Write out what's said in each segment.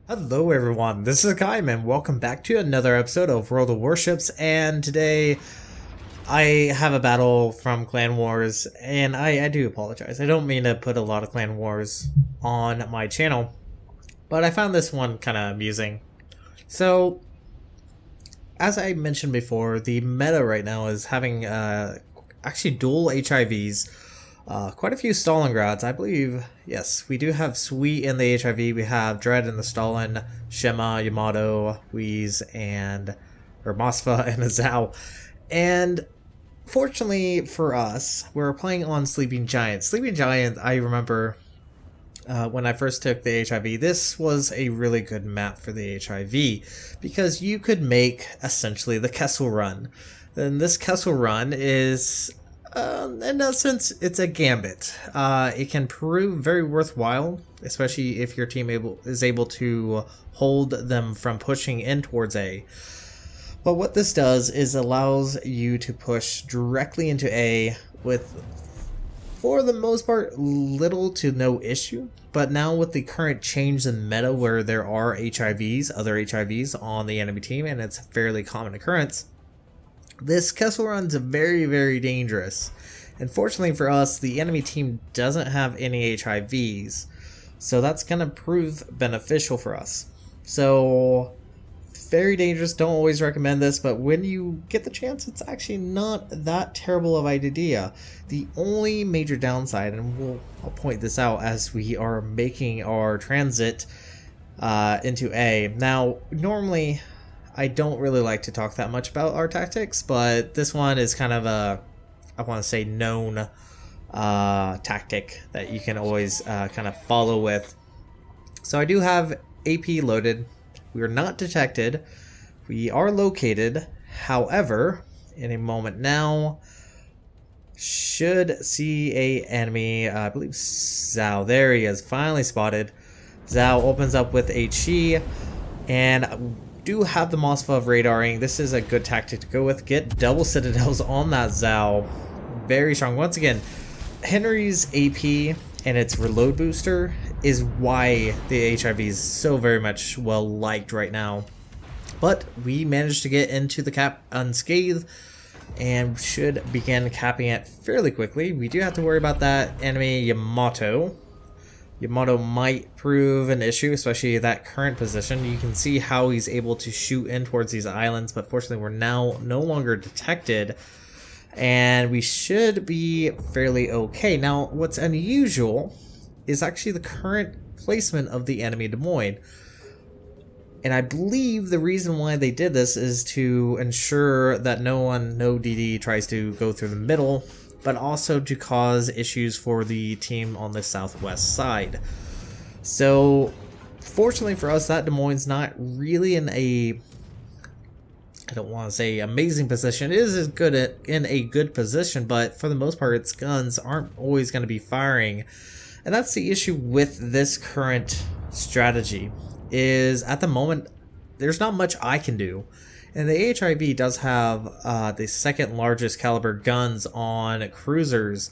Hello everyone, this is Hakaym and welcome back to another episode of World of Warships, and today I have a battle from Clan Wars, and I do apologize. I don't mean to put a lot of Clan Wars on my channel, but I found this one kind of amusing. So, as I mentioned before, the meta right now is having actually dual HIVs. Quite a few Stalingrads, I believe. Yes, we do have Sweet in the HIV. We have Dread in the Stalin, Shema, Yamato, Wheeze, and Mosfa and Azao. And fortunately for us, we're playing on Sleeping Giant. Sleeping Giant, I remember when I first took the HIV, this was a really good map for the HIV because you could make essentially the Kessel Run. And this Kessel Run is in essence, it's a gambit. It can prove very worthwhile, especially if your team is able to hold them from pushing in towards A. But what this does is allows you to push directly into A with, for the most part, little to no issue. But now with the current change in meta where there are HIVs, other HIVs on the enemy team, and it's a fairly common occurrence, this Kessel Run's very, very dangerous. And fortunately for us, the enemy team doesn't have any HIVs, so that's going to prove beneficial for us. So, very dangerous, don't always recommend this, but when you get the chance, it's actually not that terrible of an idea. The only major downside, and I'll point this out as we are making our transit into A. Now, normally, I don't really like to talk that much about our tactics, but this one is kind of a, I want to say, known tactic that you can always kind of follow with. So I do have AP loaded. We are not detected. We are located. However, in a moment now, should see a enemy, I believe Zhao. There he is, finally spotted. Zhao opens up with HE, and do have the Mosfa of radaring. This is a good tactic to go with. Get double citadels on that Zhao. Very strong. Once again, Henri's AP and its reload booster is why the HIV is so very much well liked right now. But we managed to get into the cap unscathed and should begin capping it fairly quickly. We do have to worry about that enemy Yamato. Yamato might prove an issue, especially that current position. You can see how he's able to shoot in towards these islands, but fortunately we're now no longer detected, and we should be fairly okay. Now, what's unusual is actually the current placement of the enemy Des Moines. And I believe the reason why they did this is to ensure that no DD tries to go through the middle, but also to cause issues for the team on the southwest side. So, fortunately for us, that Des Moines not really in a, I don't want to say amazing position. It is good in a good position, but for the most part, its guns aren't always going to be firing. And that's the issue with this current strategy, is at the moment, there's not much I can do. And the HIV does have the second largest caliber guns on cruisers,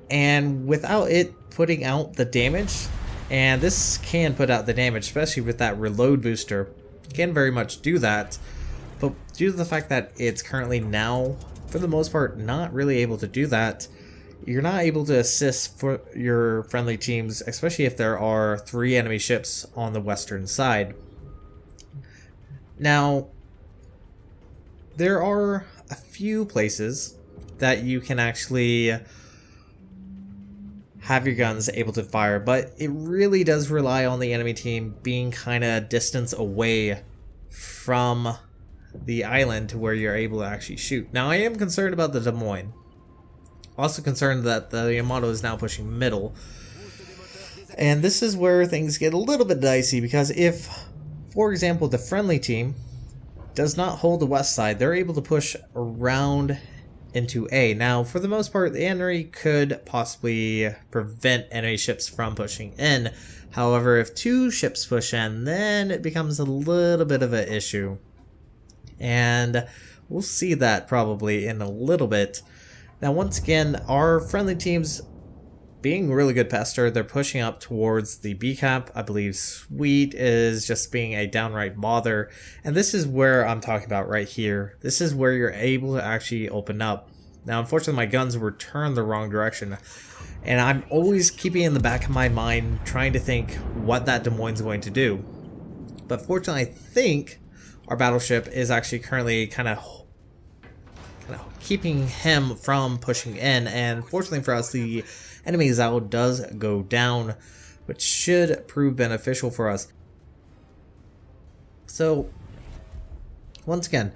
and without it putting out the damage, and this can put out the damage, especially with that reload booster, can very much do that, but due to the fact that it's currently now, for the most part, not really able to do that, you're not able to assist for your friendly teams, especially if there are 3 enemy ships on the western side. Now, there are a few places that you can actually have your guns able to fire, but it really does rely on the enemy team being kind of distance away from the island to where you're able to actually shoot. Now, I am concerned about the Des Moines. Also concerned that the Yamato is now pushing middle. And this is where things get a little bit dicey, because if, for example, the friendly team does not hold the west side, they're able to push around into A. Now, for the most part, the Henri could possibly prevent enemy ships from pushing in. However, if 2 ships push in, then it becomes a little bit of an issue. And we'll see that probably in a little bit. Now, once again, our friendly teams being really good pester. They're pushing up towards the B cap. I believe Sweet is just being a downright bother. And this is where I'm talking about right here. This is where you're able to actually open up. Now, unfortunately, my guns were turned the wrong direction. And I'm always keeping in the back of my mind, trying to think what that Des Moines is going to do. But fortunately, I think our battleship is actually currently kind of keeping him from pushing in. And fortunately for us, the enemy Zao does go down, which should prove beneficial for us. So, once again,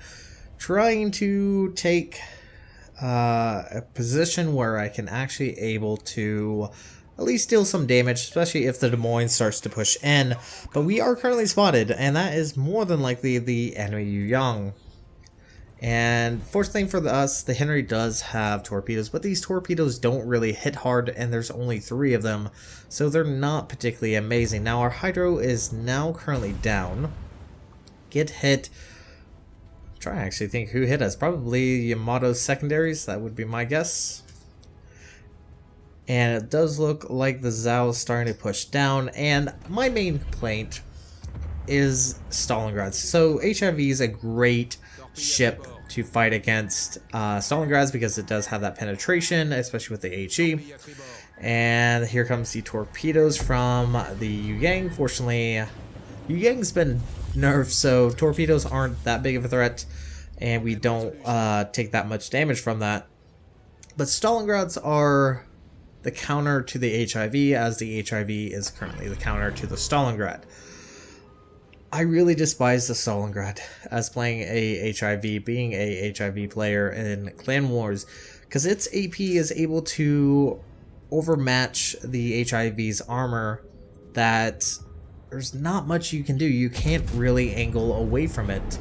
trying to take a position where I can actually able to at least deal some damage, especially if the Des Moines starts to push in. But we are currently spotted, and that is more than likely the enemy Yu Yang. And fortunately for us, the Henri does have torpedoes, but these torpedoes don't really hit hard, and there's only 3 of them, so they're not particularly amazing. Now our Hydro is now currently down. Get hit. Try to actually think who hit us. Probably Yamato's secondaries, that would be my guess. And it does look like the Zao is starting to push down, and my main complaint is Stalingrad. So HIV is a great ship to fight against Stalingrad because it does have that penetration, especially with the HE. And here comes the torpedoes from the Yu Yang. Fortunately, Yu Yang's been nerfed, so torpedoes aren't that big of a threat, and we don't take that much damage from that. But Stalingrads are the counter to the HIV, as the HIV is currently the counter to the Stalingrad. I really despise the Stalingrad as playing a HIV, being a HIV player in Clan Wars, because its AP is able to overmatch the HIV's armor that there's not much you can do. You can't really angle away from it.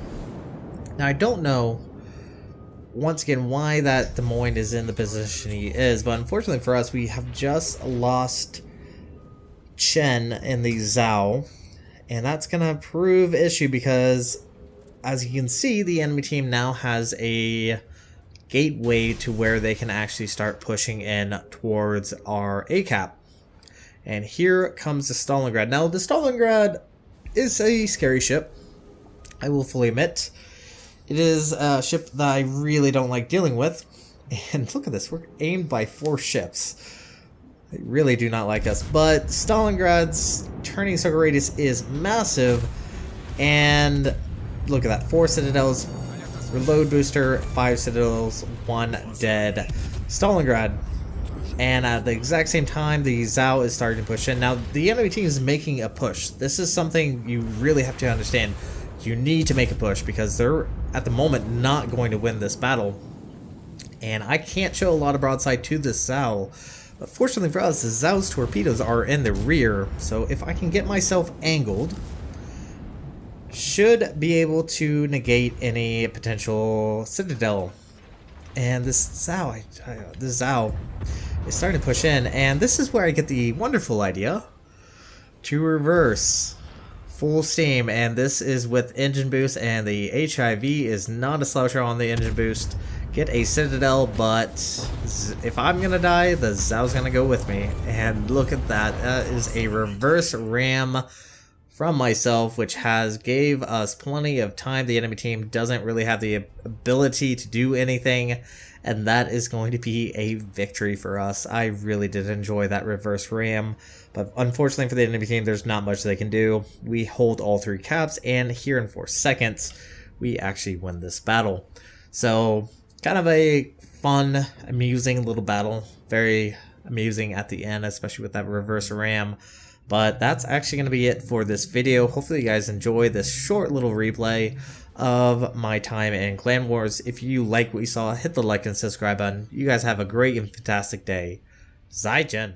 Now, I don't know, once again, why that Des Moines is in the position he is, but unfortunately for us, we have just lost Chen in the Zao. And that's going to prove issue because, as you can see, the enemy team now has a gateway to where they can actually start pushing in towards our ACAP. And here comes the Stalingrad. Now, the Stalingrad is a scary ship, I will fully admit. It is a ship that I really don't like dealing with. And look at this, we're aimed by 4 ships. They really do not like us, but Stalingrad's turning circle radius is massive, and look at that, 4 citadels, reload booster, 5 citadels, 1 dead Stalingrad. And at the exact same time, the Zao is starting to push in. Now, the enemy team is making a push. This is something you really have to understand. You need to make a push because they're, at the moment, not going to win this battle. And I can't show a lot of broadside to this Zao. But fortunately for us, the Zao's torpedoes are in the rear, so if I can get myself angled, should be able to negate any potential citadel. And this Zao is starting to push in, and this is where I get the wonderful idea to reverse full steam, and this is with engine boost, and the HIV is not a sloucher on the engine boost. Get a citadel, but if I'm gonna die, the Zao's gonna go with me. And look at that, that is a reverse ram from myself, which has gave us plenty of time. The enemy team doesn't really have the ability to do anything, and that is going to be a victory for us. I really did enjoy that reverse ram, but unfortunately for the enemy team, there's not much they can do. We hold all 3 caps, and here in 4 seconds, we actually win this battle. So, kind of a fun, amusing little battle. Very amusing at the end, especially with that reverse ram. But that's actually going to be it for this video. Hopefully you guys enjoy this short little replay of my time in Clan Wars. If you like what you saw, hit the like and subscribe button. You guys have a great and fantastic day. Zaijian.